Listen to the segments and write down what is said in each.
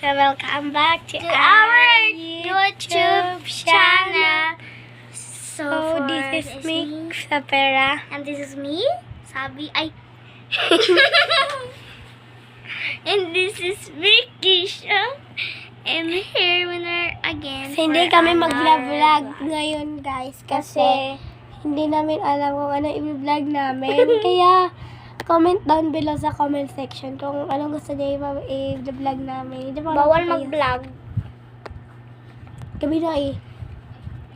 So, welcome back to our YouTube channel. So, this is me, Sapera. And this is me, Sabi. And this is Vicky Show. And here we are again. So, hindi kami mag-vlog ngayon, guys. Kasi, hindi namin alam kung ano i-vlog namin. Kaya, comment down below sa comment section kung anong gusto niyo i-vlog namin. Bawal mag-vlog. Gabi na eh.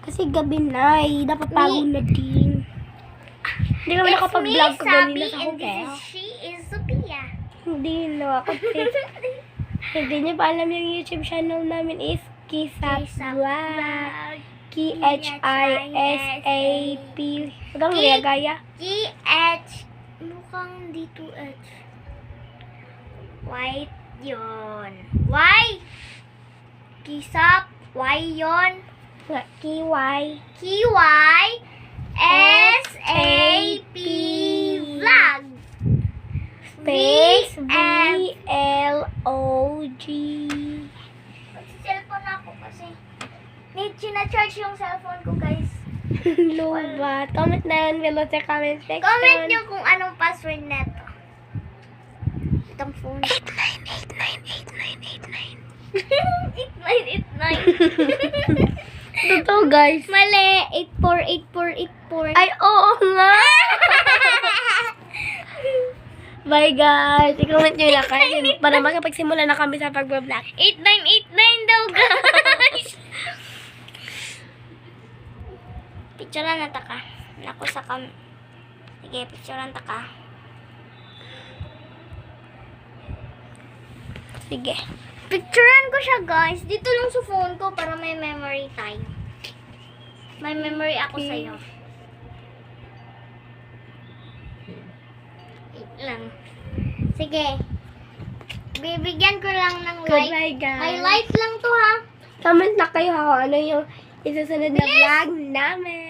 Kasi gabi na eh. Dapat pagod na din. Hindi kami nakapag-vlog kanina sa hotel. She is Sophia. Hindi na. Kasi hindi niyo pa alam yung YouTube channel namin is Kisap Vlog. K-H-I-S-A-P. Huwag kang gaya. G-H. Mukhang D2H. White yun. Y. Kisap. Y yun. K-Y. K-Y. S-A-P. Vlog. Space V-L-O-G. Cellphone ako kasi. Sinacharge yung cellphone ko, guys. Luba. Comment na yun below sa comment section. Comment nyo kung anong password neto. Itong phone. 898989. Totoo, guys. Mali. 848484. Ay, oo nga. Bye, guys. I-comment nyo na kasi para makapagsimula na kami sa pag-vlog. 8989 daw, guys. Picturean na ta ka. Naku sa Sige, picturean ta ka. Sige. Picturean ko siya, guys. Dito lang sa phone ko para may memory tayo. May memory ako sa'yo. Wait lang. Sige. Bibigyan ko lang ng light. Goodbye, guys. May light lang to, ha? Comment na kayo ha kung ano yung isusunod na vlog namin.